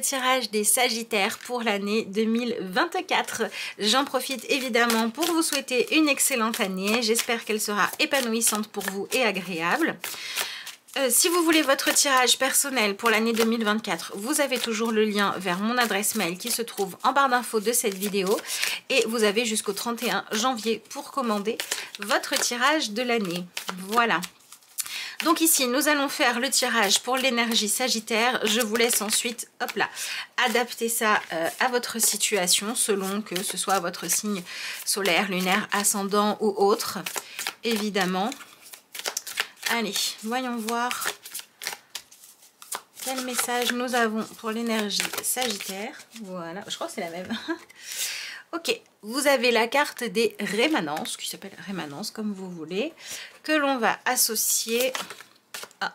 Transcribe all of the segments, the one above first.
tirage des Sagittaires pour l'année 2024. J'en profite évidemment pour vous souhaiter une excellente année. J'espère qu'elle sera épanouissante pour vous et agréable. Si vous voulez votre tirage personnel pour l'année 2024, vous avez toujours le lien vers mon adresse mail qui se trouve en barre d'infos de cette vidéo. Et vous avez jusqu'au 31 janvier pour commander votre tirage de l'année. Voilà. Donc ici, nous allons faire le tirage pour l'énergie Sagittaire. Je vous laisse ensuite, hop là, adapter ça à votre situation selon que ce soit votre signe solaire, lunaire, ascendant ou autre, évidemment. Allez, voyons voir quel message nous avons pour l'énergie Sagittaire. Voilà, je crois que c'est la même. Ok, vous avez la carte des rémanences, qui s'appelle rémanence comme vous voulez, que l'on va associer à...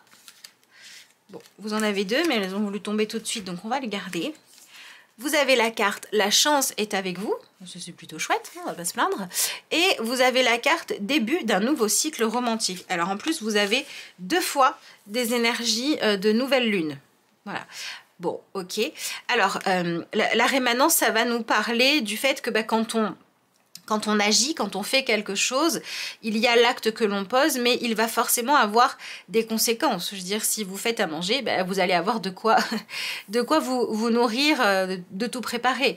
Bon, vous en avez deux, mais elles ont voulu tomber tout de suite, donc on va les garder. Vous avez la carte « La chance est avec vous », c'est plutôt chouette, on va pas se plaindre. Et vous avez la carte « Début d'un nouveau cycle romantique ». Alors en plus, vous avez deux fois des énergies de nouvelle lune. Voilà. Bon, ok. Alors, la rémanence, ça va nous parler du fait que quand on agit, quand on fait quelque chose, il y a l'acte que l'on pose, mais il va forcément avoir des conséquences. Je veux dire, si vous faites à manger, vous allez avoir de quoi vous nourrir, de tout préparer.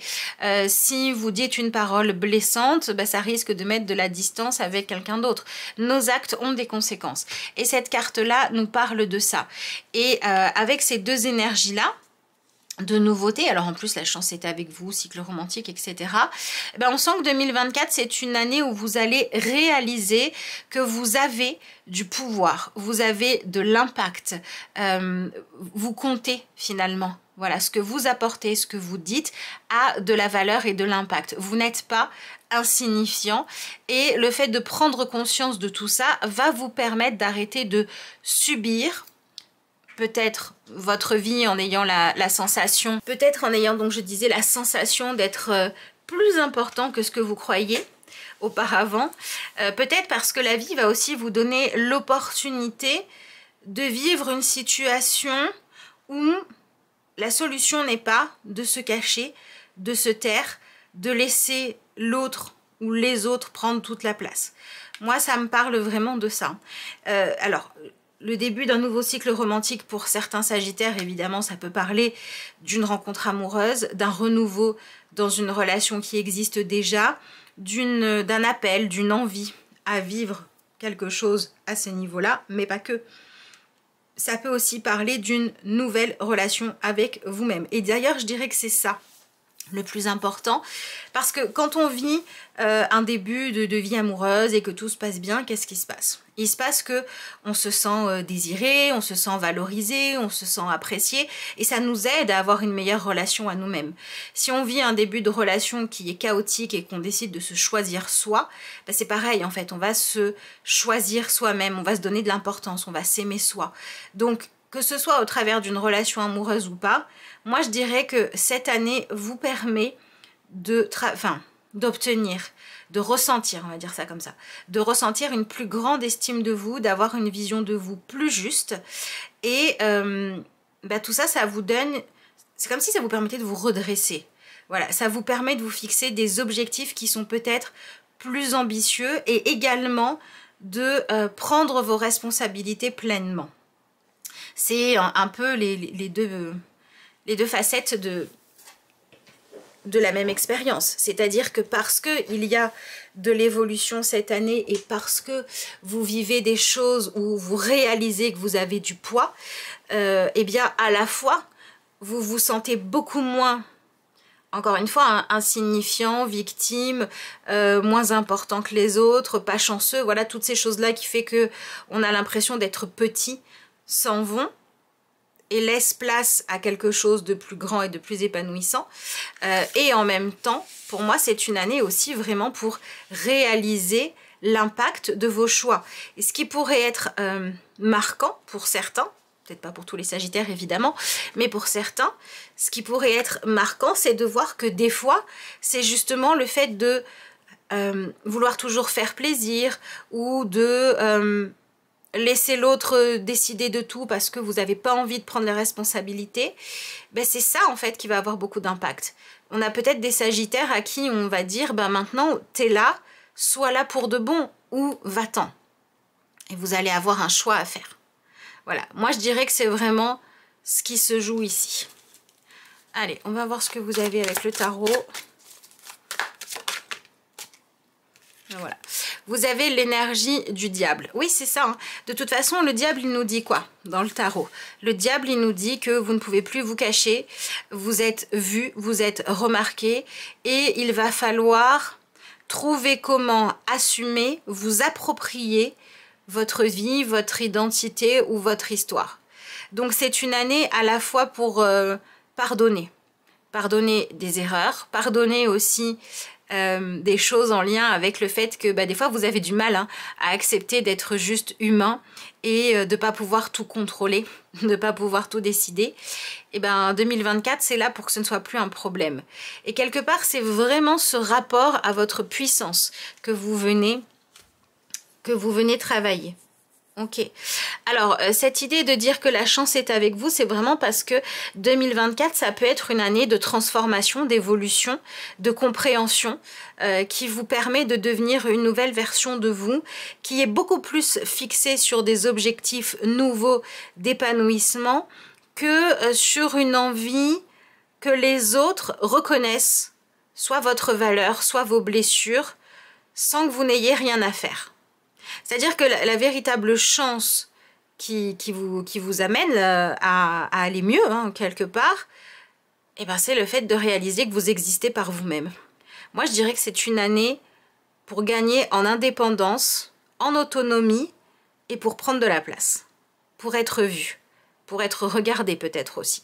Si vous dites une parole blessante, ça risque de mettre de la distance avec quelqu'un d'autre. Nos actes ont des conséquences. Et cette carte-là nous parle de ça. Et avec ces deux énergies-là, de nouveautés, alors en plus la chance est avec vous, cycle romantique, etc. On sent que 2024 c'est une année où vous allez réaliser que vous avez du pouvoir, vous avez de l'impact, vous comptez finalement. Voilà, ce que vous apportez, ce que vous dites a de la valeur et de l'impact. Vous n'êtes pas insignifiant et le fait de prendre conscience de tout ça va vous permettre d'arrêter de subir peut-être votre vie en ayant la sensation, peut-être en ayant, donc je disais, la sensation d'être plus important que ce que vous croyez auparavant. Peut-être parce que la vie va aussi vous donner l'opportunité de vivre une situation où la solution n'est pas de se cacher, de se taire, de laisser l'autre ou les autres prendre toute la place. Moi, ça me parle vraiment de ça. Alors, le début d'un nouveau cycle romantique pour certains Sagittaires, évidemment, ça peut parler d'une rencontre amoureuse, d'un renouveau dans une relation qui existe déjà, d'un appel, d'une envie à vivre quelque chose à ce niveau-là, mais pas que. Ça peut aussi parler d'une nouvelle relation avec vous-même. Et d'ailleurs, je dirais que c'est ça le plus important, parce que quand on vit un début de vie amoureuse et que tout se passe bien, qu'est-ce qui se passe? Il se passe que on se sent désiré, on se sent valorisé, on se sent apprécié et ça nous aide à avoir une meilleure relation à nous-mêmes. Si on vit un début de relation qui est chaotique et qu'on décide de se choisir soi, c'est pareil en fait, on va se choisir soi-même, on va se donner de l'importance, on va s'aimer soi. Donc que ce soit au travers d'une relation amoureuse ou pas, moi je dirais que cette année vous permet d'obtenir, de ressentir, on va dire ça comme ça, de ressentir une plus grande estime de vous, d'avoir une vision de vous plus juste. Et tout ça, ça vous donne, c'est comme si ça vous permettait de vous redresser. Voilà, ça vous permet de vous fixer des objectifs qui sont peut-être plus ambitieux et également de prendre vos responsabilités pleinement. C'est un peu les deux facettes de la même expérience. C'est-à-dire que parce qu'il y a de l'évolution cette année et parce que vous vivez des choses où vous réalisez que vous avez du poids, eh bien à la fois, vous vous sentez beaucoup moins, encore une fois, insignifiant, victime, moins important que les autres, pas chanceux. Voilà, toutes ces choses-là qui fait que on a l'impression d'être petit, s'en vont et laissent place à quelque chose de plus grand et de plus épanouissant. Et en même temps, pour moi, c'est une année aussi vraiment pour réaliser l'impact de vos choix. Et ce qui pourrait être marquant pour certains, peut-être pas pour tous les Sagittaires évidemment, mais pour certains, ce qui pourrait être marquant, c'est de voir que des fois, c'est justement le fait de vouloir toujours faire plaisir ou de laisser l'autre décider de tout parce que vous n'avez pas envie de prendre les responsabilités, ben c'est ça en fait qui va avoir beaucoup d'impact. On a peut-être des Sagittaires à qui on va dire, ben maintenant t'es là, sois là pour de bon ou va-t'en. Et vous allez avoir un choix à faire. Voilà, moi je dirais que c'est vraiment ce qui se joue ici. Allez, on va voir ce que vous avez avec le tarot. Voilà. Vous avez l'énergie du diable. Oui, c'est ça. Hein. De toute façon, le diable, il nous dit quoi dans le tarot? Le diable, il nous dit que vous ne pouvez plus vous cacher. Vous êtes vu, vous êtes remarqué. Et il va falloir trouver comment assumer, vous approprier votre vie, votre identité ou votre histoire. Donc, c'est une année à la fois pour pardonner. Pardonner des erreurs. Pardonner aussi... des choses en lien avec le fait que des fois vous avez du mal à accepter d'être juste humain et de ne pas pouvoir tout contrôler, de ne pas pouvoir tout décider. Et 2024 c'est là pour que ce ne soit plus un problème. Et quelque part c'est vraiment ce rapport à votre puissance que vous venez travailler. Ok. Alors, cette idée de dire que la chance est avec vous, c'est vraiment parce que 2024, ça peut être une année de transformation, d'évolution, de compréhension, qui vous permet de devenir une nouvelle version de vous, qui est beaucoup plus fixée sur des objectifs nouveaux d'épanouissement que sur une envie que les autres reconnaissent, soit votre valeur, soit vos blessures, sans que vous n'ayez rien à faire. C'est-à-dire que la véritable chance qui vous amène à aller mieux, quelque part, c'est le fait de réaliser que vous existez par vous-même. Moi, je dirais que c'est une année pour gagner en indépendance, en autonomie et pour prendre de la place, pour être vu, pour être regardé peut-être aussi.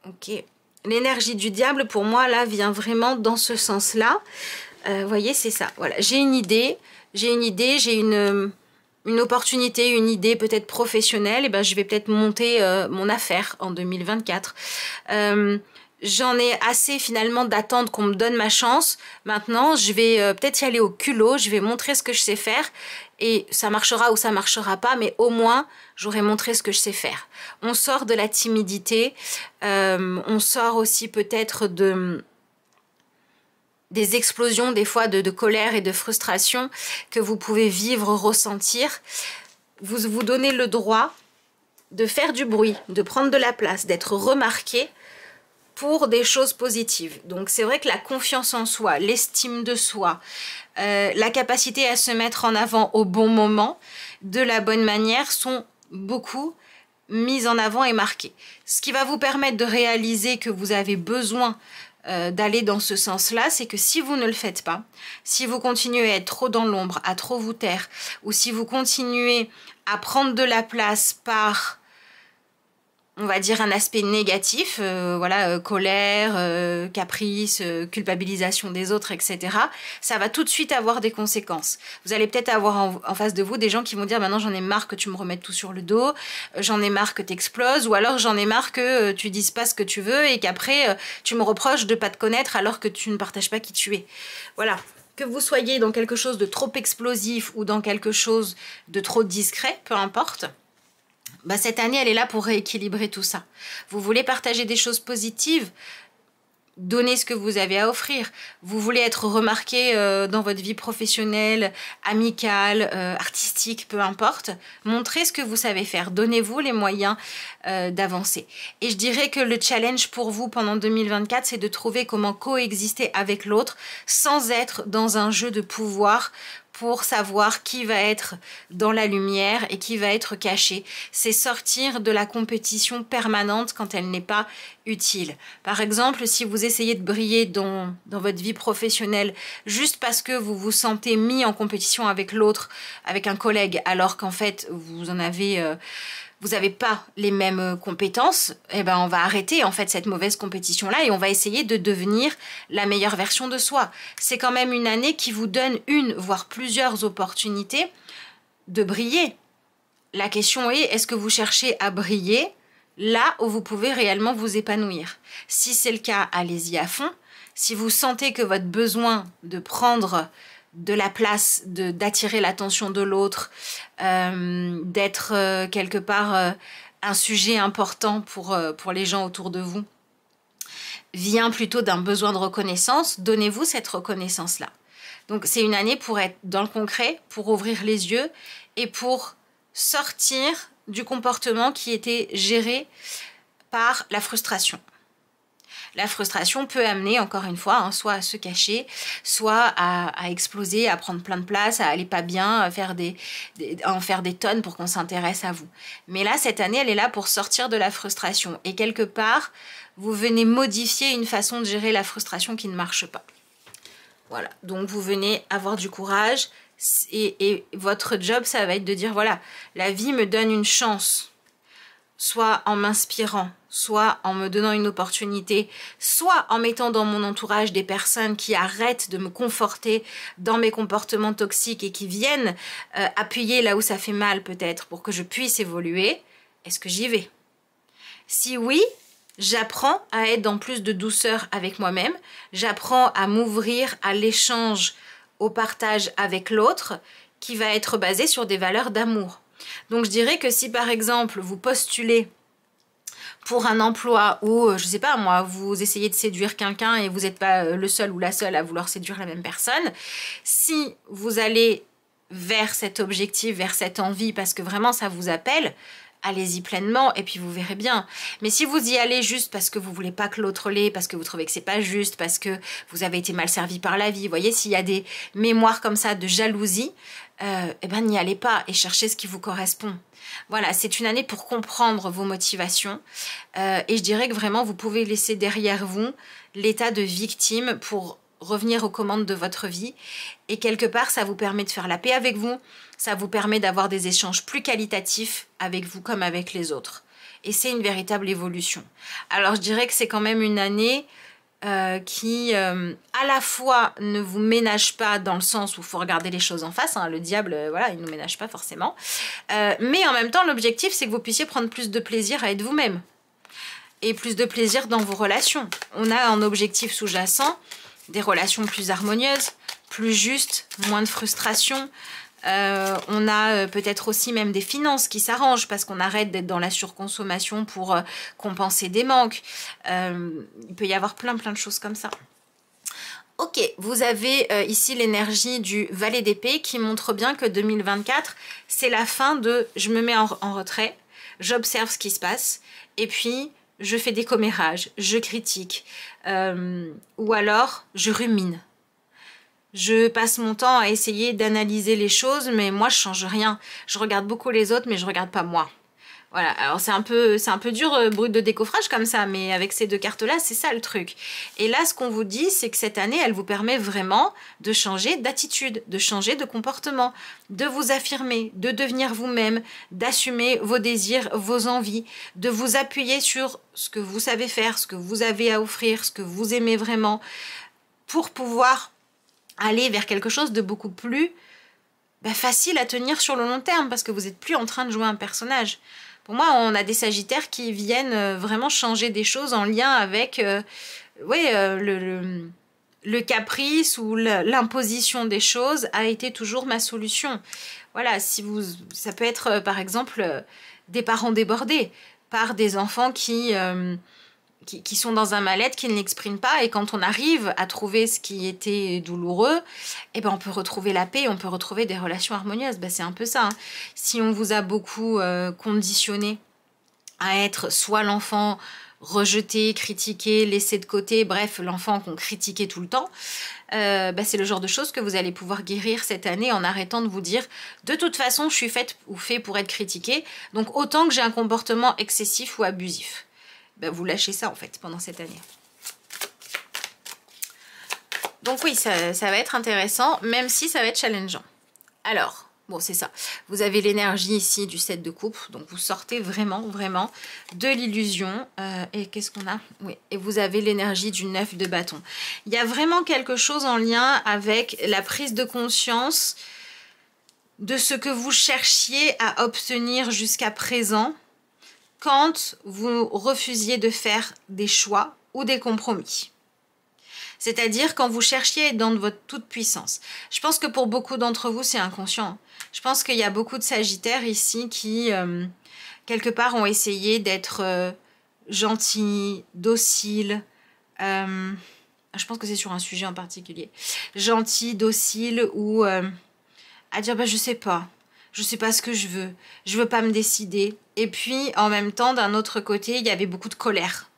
Ok. L'énergie du diable, pour moi, là, vient vraiment dans ce sens-là. Vous voyez, c'est ça. Voilà, j'ai une idée, j'ai une opportunité, une idée peut-être professionnelle, et je vais peut-être monter mon affaire en 2024. J'en ai assez finalement d'attendre qu'on me donne ma chance. Maintenant, je vais peut-être y aller au culot, je vais montrer ce que je sais faire, et ça marchera ou ça marchera pas, mais au moins, j'aurai montré ce que je sais faire. On sort de la timidité, on sort aussi peut-être des explosions des fois de colère et de frustration que vous pouvez vivre, ressentir. Vous vous donnez le droit de faire du bruit, de prendre de la place, d'être remarqué pour des choses positives. Donc c'est vrai que la confiance en soi, l'estime de soi, la capacité à se mettre en avant au bon moment, de la bonne manière, sont beaucoup mises en avant et marquées. Ce qui va vous permettre de réaliser que vous avez besoin d'aller dans ce sens-là, c'est que si vous ne le faites pas, si vous continuez à être trop dans l'ombre, à trop vous taire, ou si vous continuez à prendre de la place par, on va dire, un aspect négatif, colère, caprice, culpabilisation des autres, etc., ça va tout de suite avoir des conséquences. Vous allez peut-être avoir en face de vous des gens qui vont dire « Maintenant, j'en ai marre que tu me remettes tout sur le dos, j'en ai marre que tu exploses, ou alors j'en ai marre que tu dises pas ce que tu veux et qu'après, tu me reproches de pas te connaître alors que tu ne partages pas qui tu es. » Voilà. Que vous soyez dans quelque chose de trop explosif ou dans quelque chose de trop discret, peu importe, cette année, elle est là pour rééquilibrer tout ça. Vous voulez partager des choses positives, donnez ce que vous avez à offrir. Vous voulez être remarqué dans votre vie professionnelle, amicale, artistique, peu importe. Montrez ce que vous savez faire. Donnez-vous les moyens d'avancer. Et je dirais que le challenge pour vous pendant 2024, c'est de trouver comment coexister avec l'autre sans être dans un jeu de pouvoir pour savoir qui va être dans la lumière et qui va être caché. C'est sortir de la compétition permanente quand elle n'est pas utile. Par exemple, si vous essayez de briller dans votre vie professionnelle juste parce que vous vous sentez mis en compétition avec l'autre, avec un collègue, alors qu'en fait, vous n'avez pas les mêmes compétences, on va arrêter en fait cette mauvaise compétition-là et on va essayer de devenir la meilleure version de soi. C'est quand même une année qui vous donne une, voire plusieurs opportunités de briller. La question est, est-ce que vous cherchez à briller là où vous pouvez réellement vous épanouir? Si c'est le cas, allez-y à fond. Si vous sentez que votre besoin de prendre de la place, d'attirer l'attention de l'autre, d'être quelque part un sujet important pour les gens autour de vous, vient plutôt d'un besoin de reconnaissance. Donnez-vous cette reconnaissance-là. Donc c'est une année pour être dans le concret, pour ouvrir les yeux et pour sortir du comportement qui était géré par la frustration. La frustration peut amener, encore une fois, hein, soit à se cacher, soit à exploser, à prendre plein de place, à aller pas bien, à en faire des tonnes pour qu'on s'intéresse à vous. Mais là, cette année, elle est là pour sortir de la frustration. Et quelque part, vous venez modifier une façon de gérer la frustration qui ne marche pas. Voilà, donc vous venez avoir du courage et votre job, ça va être de dire, voilà, la vie me donne une chance, soit en m'inspirant, soit en me donnant une opportunité, soit en mettant dans mon entourage des personnes qui arrêtent de me conforter dans mes comportements toxiques et qui viennent appuyer là où ça fait mal peut-être pour que je puisse évoluer. Est-ce que j'y vais? Si oui, j'apprends à être dans plus de douceur avec moi-même, j'apprends à m'ouvrir à l'échange, au partage avec l'autre qui va être basé sur des valeurs d'amour. Donc je dirais que si par exemple vous postulez pour un emploi où, je sais pas moi, vous essayez de séduire quelqu'un et vous n'êtes pas le seul ou la seule à vouloir séduire la même personne, si vous allez vers cet objectif, vers cette envie parce que vraiment ça vous appelle, allez-y pleinement et puis vous verrez bien. Mais si vous y allez juste parce que vous voulez pas que l'autre l'ait, parce que vous trouvez que c'est pas juste, parce que vous avez été mal servi par la vie, vous voyez, s'il y a des mémoires comme ça de jalousie, eh ben n'y allez pas et cherchez ce qui vous correspond. Voilà, c'est une année pour comprendre vos motivations et je dirais que vraiment vous pouvez laisser derrière vous l'état de victime pour revenir aux commandes de votre vie et quelque part ça vous permet de faire la paix avec vous, ça vous permet d'avoir des échanges plus qualitatifs avec vous comme avec les autres et c'est une véritable évolution. Alors je dirais que c'est quand même une année qui à la fois ne vous ménage pas dans le sens où il faut regarder les choses en face, hein, le diable voilà il ne nous ménage pas forcément, mais en même temps l'objectif c'est que vous puissiez prendre plus de plaisir à être vous-même et plus de plaisir dans vos relations. On a un objectif sous-jacent, des relations plus harmonieuses, plus justes, moins de frustration. On a peut-être aussi même des finances qui s'arrangent parce qu'on arrête d'être dans la surconsommation pour compenser des manques. Il peut y avoir plein de choses comme ça. Ok, vous avez ici l'énergie du valet d'épée qui montre bien que 2024, c'est la fin de je me mets en retrait, j'observe ce qui se passe et puis je fais des commérages, je critique ou alors je rumine. Je passe mon temps à essayer d'analyser les choses, mais moi, je change rien. Je regarde beaucoup les autres, mais je regarde pas moi. Voilà, alors c'est un peu dur, brut de décoffrage comme ça, mais avec ces deux cartes-là, c'est ça le truc. Et là, ce qu'on vous dit, c'est que cette année, elle vous permet vraiment de changer d'attitude, de changer de comportement, de vous affirmer, de devenir vous-même, d'assumer vos désirs, vos envies, de vous appuyer sur ce que vous savez faire, ce que vous avez à offrir, ce que vous aimez vraiment, pour pouvoir aller vers quelque chose de beaucoup plus facile à tenir sur le long terme parce que vous n'êtes plus en train de jouer un personnage. Pour moi, on a des sagittaires qui viennent vraiment changer des choses en lien avec le caprice ou l'imposition des choses a été toujours ma solution. Voilà, ça peut être par exemple des parents débordés par des enfants qui sont dans un mal-être, qui ne l'expriment pas. Et quand on arrive à trouver ce qui était douloureux, eh ben on peut retrouver la paix, on peut retrouver des relations harmonieuses. Ben c'est un peu ça. Hein. Si on vous a beaucoup conditionné à être soit l'enfant rejeté, critiqué, laissé de côté, bref, l'enfant qu'on critiquait tout le temps, c'est le genre de choses que vous allez pouvoir guérir cette année en arrêtant de vous dire de toute façon, je suis faite ou fait pour être critiquée, donc autant que j'ai un comportement excessif ou abusif. Vous lâchez ça en fait pendant cette année. Donc oui, ça va être intéressant, même si ça va être challengeant. Alors, bon c'est ça, vous avez l'énergie ici du 7 de coupe, donc vous sortez vraiment de l'illusion. Et qu'est-ce qu'on a? Oui, et vous avez l'énergie du 9 de bâton. Il y a vraiment quelque chose en lien avec la prise de conscience de ce que vous cherchiez à obtenir jusqu'à présent, quand vous refusiez de faire des choix ou des compromis. C'est-à-dire quand vous cherchiez à être dans votre toute puissance. Je pense que pour beaucoup d'entre vous, c'est inconscient. Je pense qu'il y a beaucoup de Sagittaires ici qui, quelque part, ont essayé d'être gentils, dociles. Je pense que c'est sur un sujet en particulier. Gentils, dociles ou à dire bah, je sais pas ce que je veux pas me décider. Et puis en même temps, d'un autre côté, il y avait beaucoup de colère.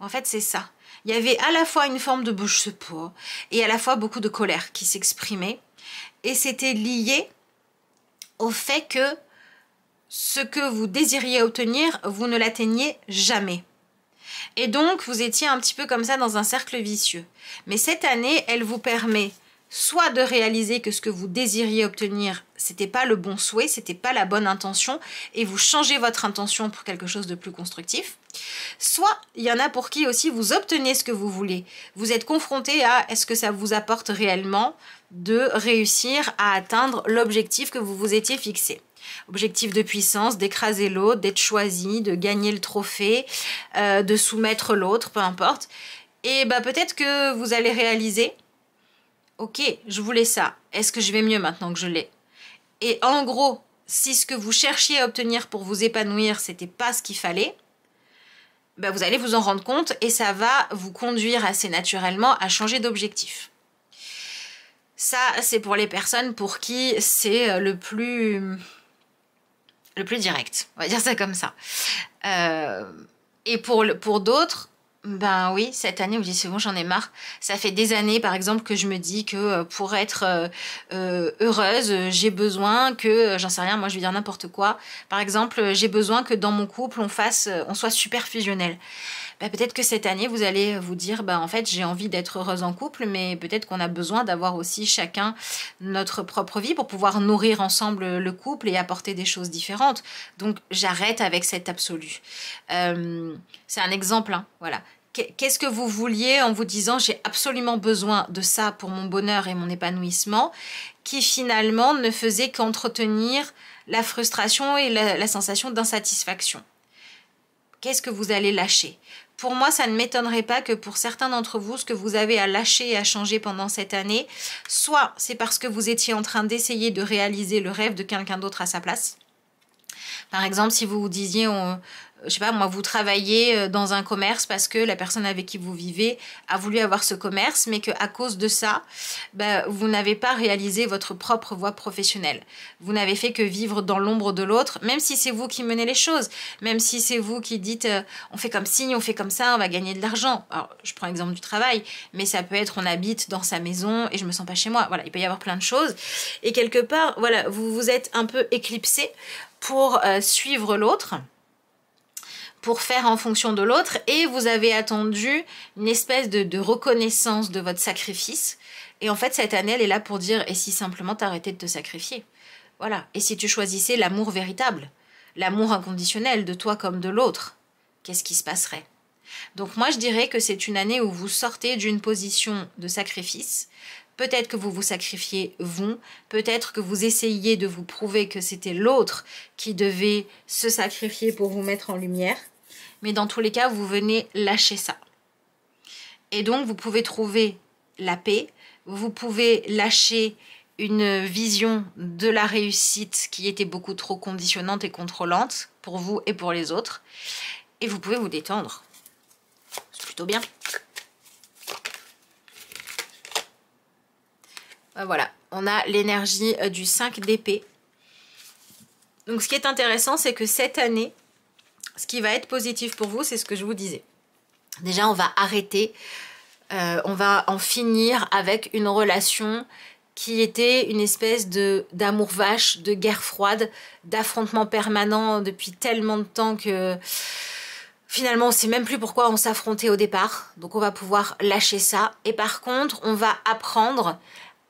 En fait, c'est ça. Il y avait à la fois une forme de je sais pas et à la fois beaucoup de colère qui s'exprimait. Et c'était lié au fait que ce que vous désiriez obtenir, vous ne l'atteigniez jamais. Et donc, vous étiez un petit peu comme ça dans un cercle vicieux. Mais cette année, elle vous permet soit de réaliser que ce que vous désiriez obtenir, c'était pas le bon souhait, c'était pas la bonne intention, et vous changez votre intention pour quelque chose de plus constructif. Soit, il y en a pour qui aussi vous obtenez ce que vous voulez. Vous êtes confronté à est-ce que ça vous apporte réellement de réussir à atteindre l'objectif que vous vous étiez fixé. Objectif de puissance, d'écraser l'autre, d'être choisi, de gagner le trophée, de soumettre l'autre, peu importe. Et bah, peut-être que vous allez réaliser, ok, je voulais ça, est-ce que je vais mieux maintenant que je l'ai? Et en gros, si ce que vous cherchiez à obtenir pour vous épanouir, c'était pas ce qu'il fallait, bah, vous allez vous en rendre compte et ça va vous conduire assez naturellement à changer d'objectif. Ça, c'est pour les personnes pour qui c'est le plus direct, on va dire ça comme ça. Et pour d'autres, ben oui, cette année, vous dites c'est bon, j'en ai marre. Ça fait des années, par exemple, que je me dis que pour être heureuse, j'ai besoin que, j'en sais rien, moi je vais dire n'importe quoi. Par exemple, j'ai besoin que dans mon couple, on soit super fusionnel. Ben, peut-être que cette année, vous allez vous dire, ben, en fait, j'ai envie d'être heureuse en couple, mais peut-être qu'on a besoin d'avoir aussi chacun notre propre vie pour pouvoir nourrir ensemble le couple et apporter des choses différentes. Donc, j'arrête avec cet absolu. C'est un exemple, hein, voilà. Qu'est-ce que vous vouliez en vous disant j'ai absolument besoin de ça pour mon bonheur et mon épanouissement, qui finalement ne faisait qu'entretenir la frustration et la sensation d'insatisfaction. Qu'est-ce que vous allez lâcher? Pour moi, ça ne m'étonnerait pas que pour certains d'entre vous, ce que vous avez à lâcher et à changer pendant cette année, soit c'est parce que vous étiez en train d'essayer de réaliser le rêve de quelqu'un d'autre à sa place. Par exemple, si vous vous disiez, je sais pas moi, vous travaillez dans un commerce parce que la personne avec qui vous vivez a voulu avoir ce commerce, mais qu'à cause de ça, bah, vous n'avez pas réalisé votre propre voie professionnelle. Vous n'avez fait que vivre dans l'ombre de l'autre, même si c'est vous qui menez les choses, même si c'est vous qui dites on fait comme ci, on fait comme ça, on va gagner de l'argent. Alors, je prends l'exemple du travail, mais ça peut être on habite dans sa maison et je me sens pas chez moi. Voilà, il peut y avoir plein de choses. Et quelque part, voilà, vous vous êtes un peu éclipsé pour suivre l'autre, pour faire en fonction de l'autre, et vous avez attendu une espèce de reconnaissance de votre sacrifice. Et en fait, cette année, elle est là pour dire, et si simplement t'arrêtais de te sacrifier? Voilà. Et si tu choisissais l'amour véritable, l'amour inconditionnel de toi comme de l'autre, qu'est-ce qui se passerait? Donc moi, je dirais que c'est une année où vous sortez d'une position de sacrifice. Peut-être que vous vous sacrifiez vous, peut-être que vous essayiez de vous prouver que c'était l'autre qui devait se sacrifier pour vous mettre en lumière. Mais dans tous les cas, vous venez lâcher ça. Et donc, vous pouvez trouver la paix, vous pouvez lâcher une vision de la réussite qui était beaucoup trop conditionnante et contrôlante pour vous et pour les autres. Et vous pouvez vous détendre. C'est plutôt bien. Voilà, on a l'énergie du 5 d'épée. Donc ce qui est intéressant, c'est que cette année, ce qui va être positif pour vous, c'est ce que je vous disais. Déjà, on va arrêter, on va en finir avec une relation qui était une espèce d'amour vache, de guerre froide, d'affrontement permanent depuis tellement de temps que finalement, on ne sait même plus pourquoi on s'affrontait au départ. Donc on va pouvoir lâcher ça. Et par contre, on va apprendre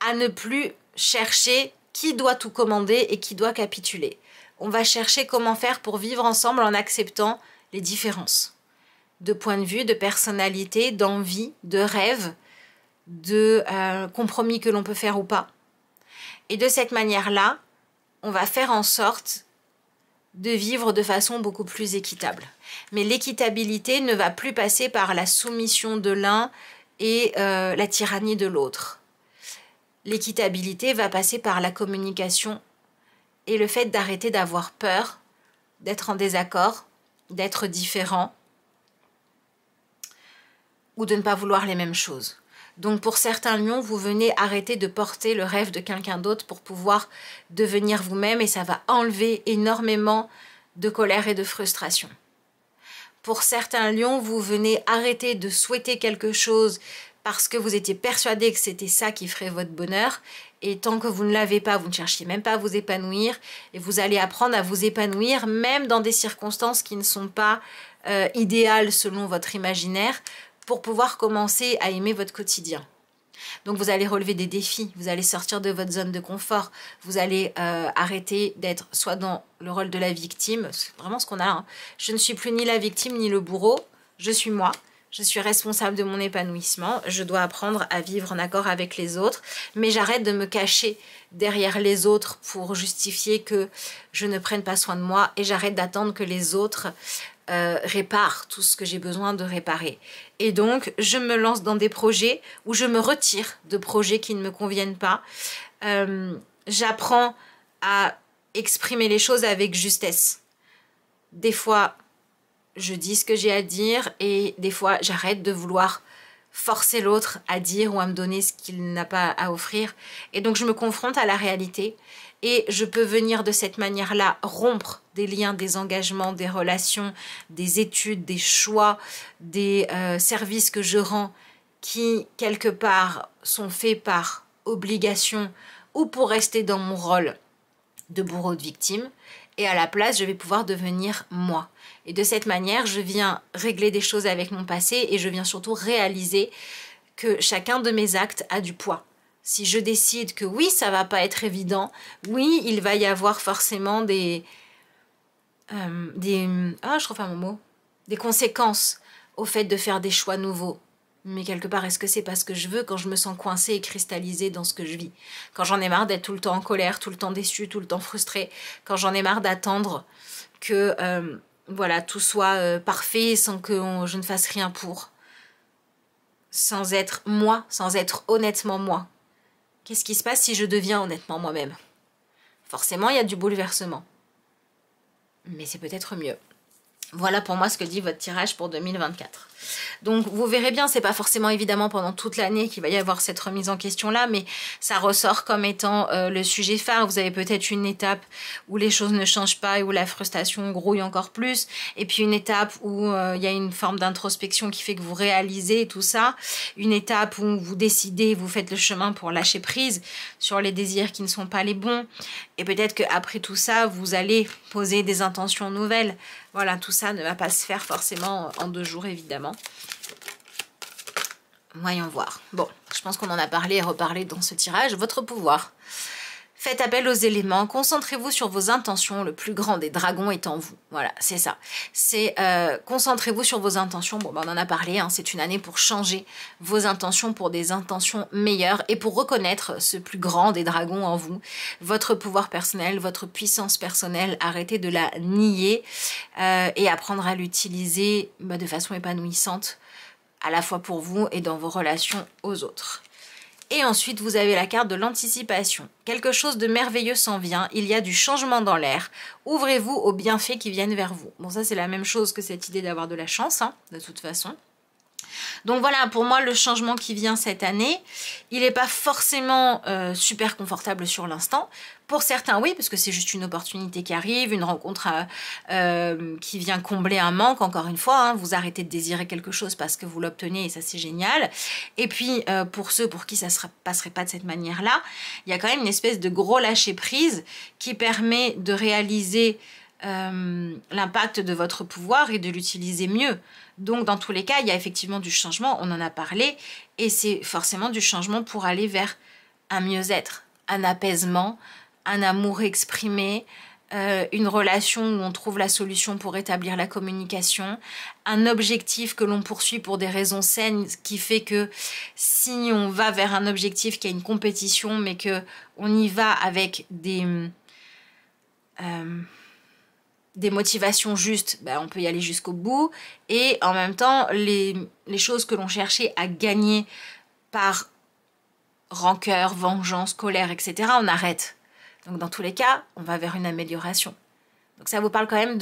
à ne plus chercher qui doit tout commander et qui doit capituler. On va chercher comment faire pour vivre ensemble en acceptant les différences de point de vue, de personnalité, d'envie, de rêve, de compromis que l'on peut faire ou pas. Et de cette manière-là, on va faire en sorte de vivre de façon beaucoup plus équitable. Mais l'équitabilité ne va plus passer par la soumission de l'un et la tyrannie de l'autre. L'équitabilité va passer par la communication et le fait d'arrêter d'avoir peur, d'être en désaccord, d'être différent ou de ne pas vouloir les mêmes choses. Donc pour certains lions, vous venez arrêter de porter le rêve de quelqu'un d'autre pour pouvoir devenir vous-même et ça va enlever énormément de colère et de frustration. Pour certains lions, vous venez arrêter de souhaiter quelque chose parce que vous étiez persuadé que c'était ça qui ferait votre bonheur. Et tant que vous ne l'avez pas, vous ne cherchiez même pas à vous épanouir. Et vous allez apprendre à vous épanouir même dans des circonstances qui ne sont pas idéales selon votre imaginaire pour pouvoir commencer à aimer votre quotidien. Donc vous allez relever des défis, vous allez sortir de votre zone de confort, vous allez arrêter d'être soit dans le rôle de la victime, c'est vraiment ce qu'on a, hein. Je ne suis plus ni la victime ni le bourreau, je suis moi, je suis responsable de mon épanouissement, je dois apprendre à vivre en accord avec les autres, mais j'arrête de me cacher derrière les autres pour justifier que je ne prenne pas soin de moi et j'arrête d'attendre que les autres répare tout ce que j'ai besoin de réparer. Et donc, je me lance dans des projets où je me retire de projets qui ne me conviennent pas. J'apprends à exprimer les choses avec justesse. Des fois, je dis ce que j'ai à dire et des fois, j'arrête de vouloir forcer l'autre à dire ou à me donner ce qu'il n'a pas à offrir. Et donc, je me confronte à la réalité et je peux venir de cette manière-là rompre des liens, des engagements, des relations, des études, des choix, des services que je rends qui, quelque part, sont faits par obligation ou pour rester dans mon rôle de bourreau de victime. Et à la place, je vais pouvoir devenir moi. Et de cette manière, je viens régler des choses avec mon passé et je viens surtout réaliser que chacun de mes actes a du poids. Si je décide que oui, ça va pas être évident, oui, il va y avoir forcément des conséquences au fait de faire des choix nouveaux. Mais quelque part, est-ce que c'est parce que je veux quand je me sens coincée et cristallisée dans ce que je vis? Quand j'en ai marre d'être tout le temps en colère, tout le temps déçue, tout le temps frustrée, quand j'en ai marre d'attendre que voilà, tout soit parfait sans que je ne fasse rien pour, sans être moi, sans être honnêtement moi. Qu'est-ce qui se passe si je deviens honnêtement moi-même? Forcément, il y a du bouleversement. Mais c'est peut-être mieux. Voilà pour moi ce que dit votre tirage pour 2024. Donc vous verrez bien, c'est pas forcément évidemment pendant toute l'année qu'il va y avoir cette remise en question là, mais ça ressort comme étant le sujet phare. Vous avez peut-être une étape où les choses ne changent pas et où la frustration grouille encore plus, et puis une étape où il y a une forme d'introspection qui fait que vous réalisez tout ça, une étape où vous décidez, vous faites le chemin pour lâcher prise sur les désirs qui ne sont pas les bons, et peut-être qu'après tout ça, vous allez poser des intentions nouvelles. Voilà, tout ça ne va pas se faire forcément en 2 jours, évidemment. Voyons voir. Bon, je pense qu'on en a parlé et reparlé dans ce tirage. Votre pouvoir. Faites appel aux éléments, concentrez-vous sur vos intentions, le plus grand des dragons est en vous. Voilà, c'est ça. C'est concentrez-vous sur vos intentions. Bon, ben, on en a parlé, hein, c'est une année pour changer vos intentions pour des intentions meilleures et pour reconnaître ce plus grand des dragons en vous, votre pouvoir personnel, votre puissance personnelle. Arrêtez de la nier et apprendre à l'utiliser de façon épanouissante, à la fois pour vous et dans vos relations aux autres. Et ensuite, vous avez la carte de l'anticipation. Quelque chose de merveilleux s'en vient. Il y a du changement dans l'air. Ouvrez-vous aux bienfaits qui viennent vers vous. Bon, ça, c'est la même chose que cette idée d'avoir de la chance, hein, de toute façon. Donc voilà, pour moi, le changement qui vient cette année, il n'est pas forcément super confortable sur l'instant. Pour certains, oui, parce que c'est juste une opportunité qui arrive, une rencontre qui vient combler un manque, encore une fois. Hein, vous arrêtez de désirer quelque chose parce que vous l'obtenez et ça, c'est génial. Et puis, pour ceux pour qui ça ne passerait pas de cette manière-là, il y a quand même une espèce de gros lâcher-prise qui permet de réaliser l'impact de votre pouvoir et de l'utiliser mieux. Donc dans tous les cas, il y a effectivement du changement, on en a parlé, et c'est forcément du changement pour aller vers un mieux-être, un apaisement, un amour exprimé, une relation où on trouve la solution pour établir la communication, un objectif que l'on poursuit pour des raisons saines, qui fait que si on va vers un objectif qui a une compétition, mais que on y va avec des des motivations justes, on peut y aller jusqu'au bout. Et en même temps, les choses que l'on cherchait à gagner par rancœur, vengeance, colère, etc., on arrête. Donc dans tous les cas, on va vers une amélioration. Donc ça vous parle quand même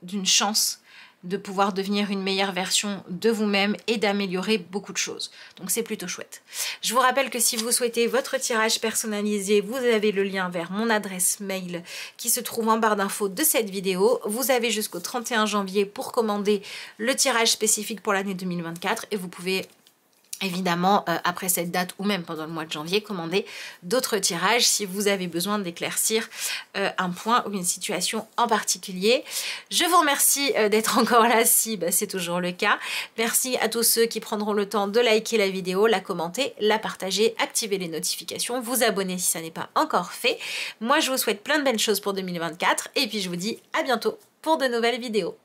d'une chance de pouvoir devenir une meilleure version de vous-même et d'améliorer beaucoup de choses. Donc c'est plutôt chouette. Je vous rappelle que si vous souhaitez votre tirage personnalisé, vous avez le lien vers mon adresse mail qui se trouve en barre d'infos de cette vidéo. Vous avez jusqu'au 31 janvier pour commander le tirage spécifique pour l'année 2024 et vous pouvez évidemment, après cette date ou même pendant le mois de janvier, commander d'autres tirages si vous avez besoin d'éclaircir un point ou une situation en particulier. Je vous remercie d'être encore là si c'est toujours le cas. Merci à tous ceux qui prendront le temps de liker la vidéo, la commenter, la partager, activer les notifications, vous abonner si ça n'est pas encore fait. Moi, je vous souhaite plein de belles choses pour 2024 et puis je vous dis à bientôt pour de nouvelles vidéos.